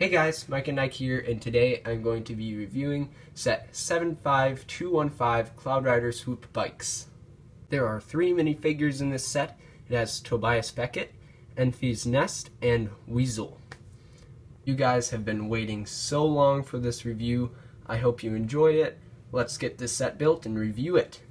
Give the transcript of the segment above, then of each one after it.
Hey guys, MicahNike here, and today I'm going to be reviewing set 75215 Cloud Rider Swoop bikes. There are 3 minifigures in this set. It has Tobias Beckett, Enfys Nest, and Weazel. You guys have been waiting so long for this review. I hope you enjoy it. Let's get this set built and review it.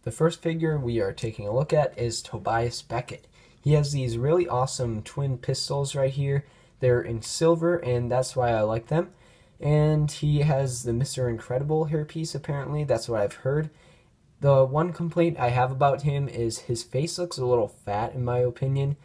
The first figure we are taking a look at is Tobias Beckett. He has these really awesome twin pistols right here. They're in silver, and that's why I like them. And he has the Mr. Incredible hairpiece, apparently. That's what I've heard. The one complaint I have about him is his face looks a little fat, in my opinion.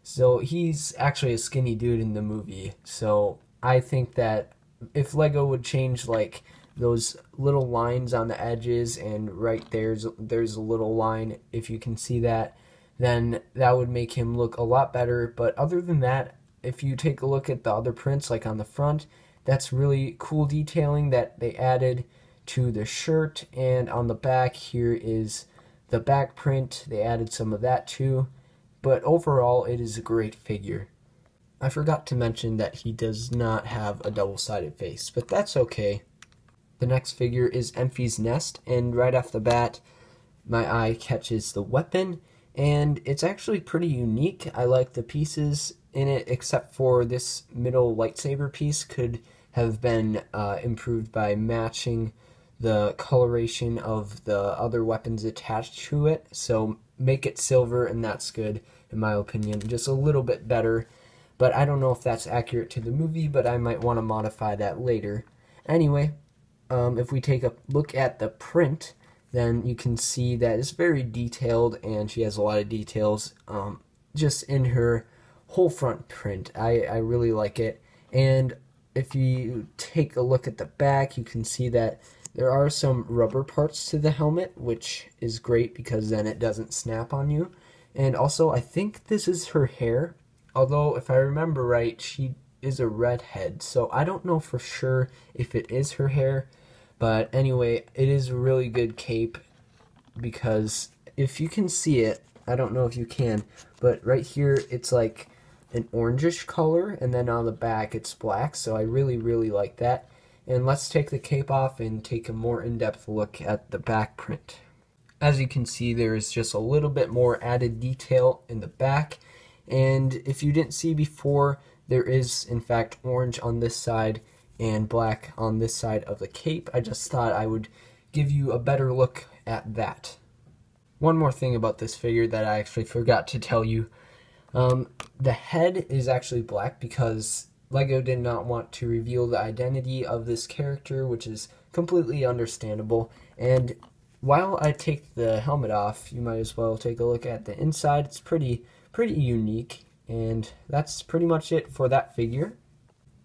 So he's actually a skinny dude in the movie. So I think that if Lego would change, like, those little lines on the edges, and right there's a little line, if you can see that, then that would make him look a lot better. But other than that, if you take a look at the other prints, like on the front, that's really cool detailing that they added to the shirt. And on the back, here is the back print. They added some of that too. But overall, it is a great figure. I forgot to mention that he does not have a double-sided face, but that's okay. The next figure is Enfys Nest, and right off the bat, my eye catches the weapon, and it's actually pretty unique. I like the pieces in it, except for this middle lightsaber piece could have been improved by matching the coloration of the other weapons attached to it. So make it silver, and that's good, in my opinion. Just a little bit better, but I don't know if that's accurate to the movie, but I might want to modify that later. Anyway, if we take a look at the print, then you can see that it's very detailed, and she has a lot of details just in her whole front print. I really like it. And if you take a look at the back, you can see that there are some rubber parts to the helmet, which is great because then it doesn't snap on you. And also, I think this is her hair, although if I remember right, she is a redhead, so I don't know for sure if it is her hair. But anyway, it is a really good cape, because if you can see it, I don't know if you can, but right here it's like an orangish color, and then on the back it's black, so I really like that. And let's take the cape off and take a more in-depth look at the back print. As you can see, there is just a little bit more added detail in the back, and if you didn't see before, there is in fact orange on this side and black on this side of the cape. I just thought I would give you a better look at that. One more thing about this figure that I actually forgot to tell you. The head is actually black because Lego did not want to reveal the identity of this character, which is completely understandable. And while I take the helmet off, you might as well take a look at the inside. It's pretty unique, and that's pretty much it for that figure.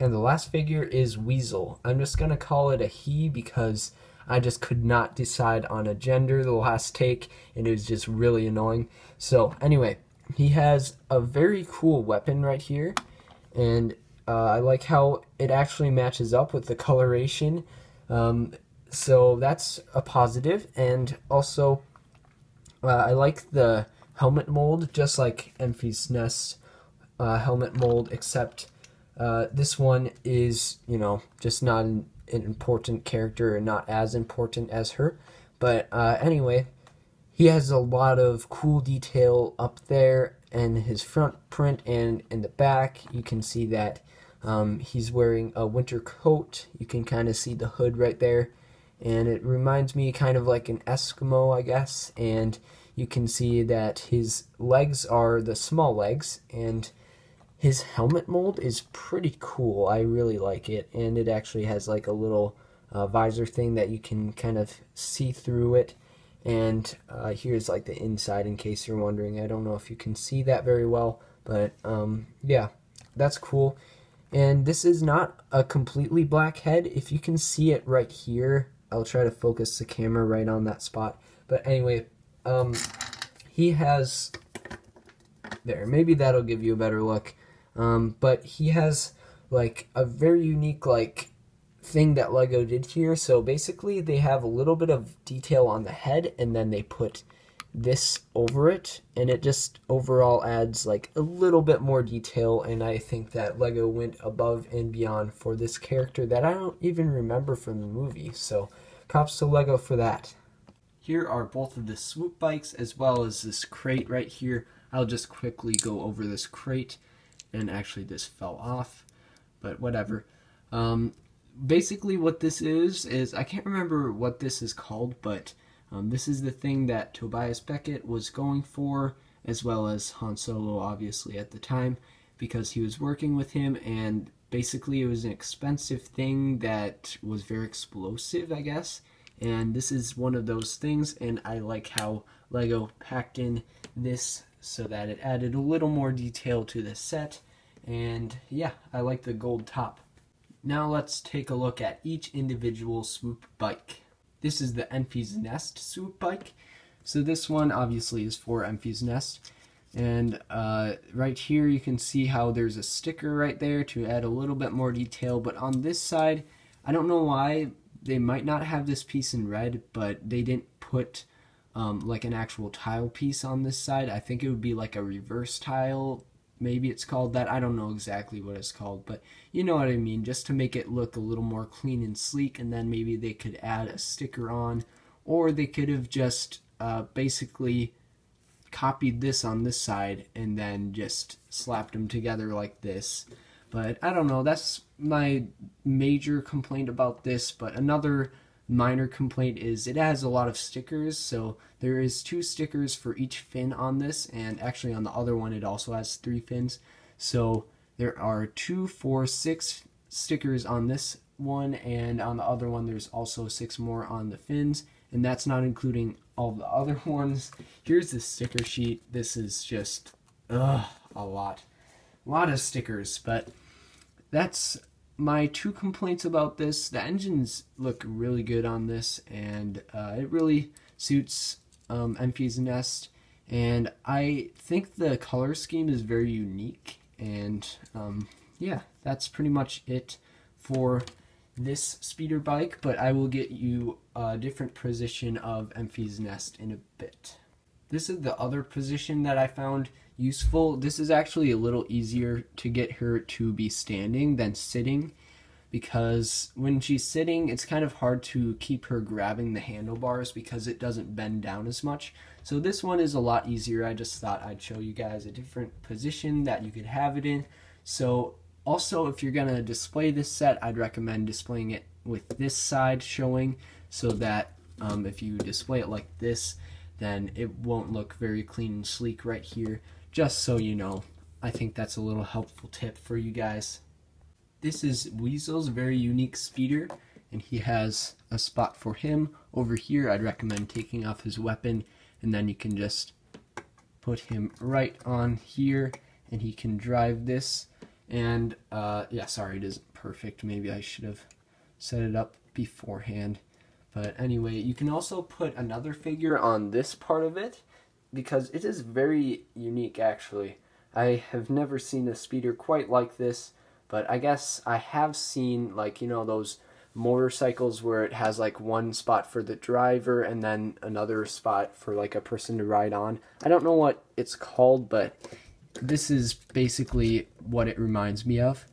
And the last figure is Weazel. I'm just gonna call it a he because I just could not decide on a gender the last take, and it was just really annoying. So anyway, he has a very cool weapon right here, and I like how it actually matches up with the coloration. So that's a positive. And also, I like the helmet mold, just like Enfys Nest helmet mold, except this one is, you know, just not an important character, and not as important as her. But anyway, he has a lot of cool detail up there in his front print, and in the back you can see that he's wearing a winter coat. You can kind of see the hood right there, and it reminds me kind of like an Eskimo, I guess. And you can see that his legs are the small legs, and his helmet mold is pretty cool. I really like it, and it actually has like a little visor thing that you can kind of see through it. And here's like the inside, in case you're wondering. I don't know if you can see that very well, but yeah, that's cool. And this is not a completely black head. If you can see it right here, I'll try to focus the camera right on that spot. But anyway, he has, there, maybe that'll give you a better look. But he has like a very unique like thing that Lego did here. So basically they have a little bit of detail on the head, and then they put this over it, and it just overall adds like a little bit more detail, and I think that Lego went above and beyond for this character that I don't even remember from the movie, so props to Lego for that. Here are both of the Swoop bikes as well as this crate right here. I'll just quickly go over this crate, and actually this fell off, but whatever. Basically what this is I can't remember what this is called, but this is the thing that Tobias Beckett was going for, as well as Han Solo obviously at the time, because he was working with him, and basically it was an expensive thing that was very explosive, I guess, and this is one of those things, and I like how Lego packed in this so that it added a little more detail to the set, and yeah, I like the gold top. Now let's take a look at each individual Swoop bike. This is the Enfys Nest Swoop bike. So this one obviously is for Enfys Nest. And right here you can see how there's a sticker right there to add a little bit more detail. But on this side, I don't know why they might not have this piece in red, but they didn't put like an actual tile piece on this side. I think it would be like a reverse tile. Maybe it's called that. I don't know exactly what it's called, but you know what I mean, just to make it look a little more clean and sleek, and then maybe they could add a sticker on, or they could have just basically copied this on this side and then just slapped them together like this. But I don't know, that's my major complaint about this. But another minor complaint is it has a lot of stickers, so there is 2 stickers for each fin on this, and actually on the other one it also has 3 fins, so there are 2, 4, 6 stickers on this one, and on the other one there's also 6 more on the fins, and that's not including all the other ones. Here's the sticker sheet. This is just a lot of stickers, but that's my 2 complaints about this. The engines look really good on this, and it really suits Enfys Nest, and I think the color scheme is very unique, and yeah, that's pretty much it for this speeder bike, but I will get you a different position of Enfys Nest in a bit. This is the other position that I found useful. This is actually a little easier to get her to be standing than sitting, because when she's sitting it's kind of hard to keep her grabbing the handlebars because it doesn't bend down as much. So this one is a lot easier. I just thought I'd show you guys a different position that you could have it in. So also, if you're gonna display this set, I'd recommend displaying it with this side showing, so that if you display it like this, then it won't look very clean and sleek right here. Just so you know, I think that's a little helpful tip for you guys. This is Weazel's very unique speeder, and he has a spot for him over here. I'd recommend taking off his weapon, and then you can just put him right on here, and he can drive this. And yeah, sorry, it isn't perfect. Maybe I should have set it up beforehand. But anyway, you can also put another figure on this part of it, because it is very unique actually. I have never seen a speeder quite like this. But I guess I have seen, like, you know, those motorcycles where it has like one spot for the driver and then another spot for like a person to ride on. I don't know what it's called, but this is basically what it reminds me of.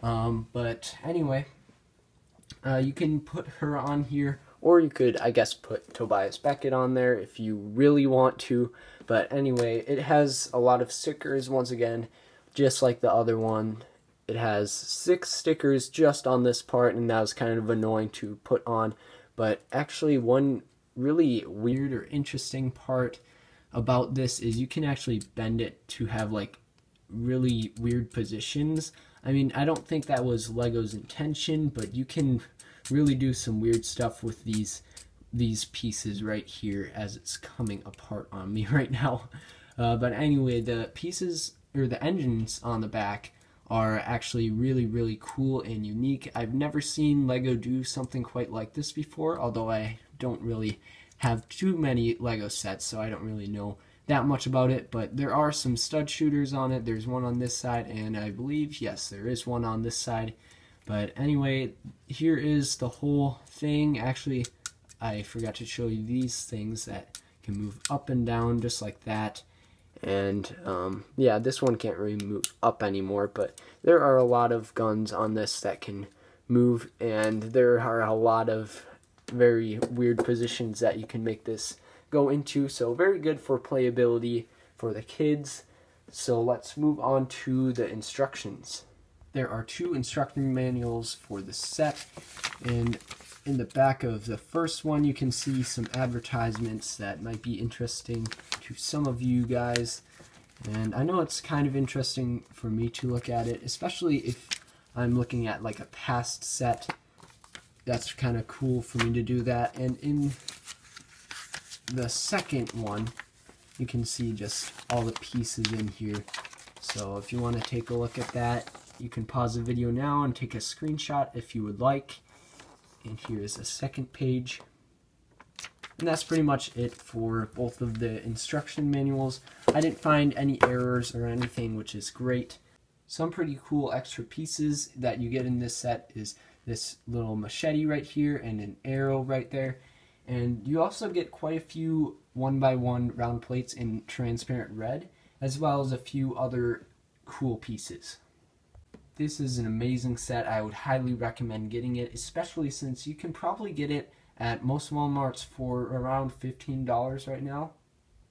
But anyway, you can put her on here, or you could, I guess, put Tobias Beckett on there if you really want to. But anyway, it has a lot of stickers once again, just like the other one. It has 6 stickers just on this part, and that was kind of annoying to put on. But actually, one really weird or interesting part about this is you can actually bend it to have like really weird positions. I mean, I don't think that was Lego's intention, but you can really do some weird stuff with these pieces right here as it's coming apart on me right now. But anyway, the pieces, or the engines on the back, are actually really cool and unique. I've never seen Lego do something quite like this before, although I don't really have too many Lego sets, so I don't really know that much about it. But there are some stud shooters on it. There's one on this side, and I believe, yes, there is one on this side. But anyway, here is the whole thing. Actually, I forgot to show you these things that can move up and down just like that. And yeah, this one can't really move up anymore, but there are a lot of guns on this that can move, and there are a lot of very weird positions that you can make this go into, so very good for playability for the kids. So let's move on to the instructions. There are 2 instruction manuals for the set, and in the back of the first one you can see some advertisements that might be interesting to some of you guys, and I know it's kind of interesting for me to look at it, especially if I'm looking at like a past set. That's kind of cool for me to do that. And in the second one you can see just all the pieces in here, so if you want to take a look at that, you can pause the video now and take a screenshot if you would like. And here's a second page. And that's pretty much it for both of the instruction manuals. I didn't find any errors or anything, which is great. Some pretty cool extra pieces that you get in this set is this little machete right here and an arrow right there. And you also get quite a few 1x1 round plates in transparent red, as well as a few other cool pieces. This is an amazing set. I would highly recommend getting it, especially since you can probably get it at most Walmarts for around $15 right now.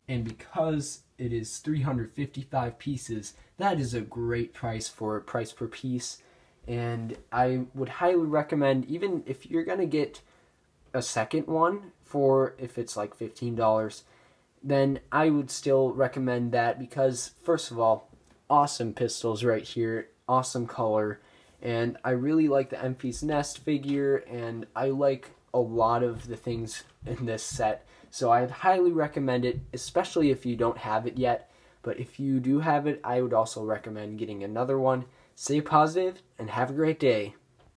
And because it is 355 pieces, that is a great price for price per piece. And I would highly recommend, even if you're going to get a second one for, if it's like $15, then I would still recommend that, because first of all, awesome pistols right here, awesome color, and I really like the Enfys Nest figure, and I like a lot of the things in this set, so I'd highly recommend it, especially if you don't have it yet. But if you do have it, I would also recommend getting another one. Stay positive and have a great day.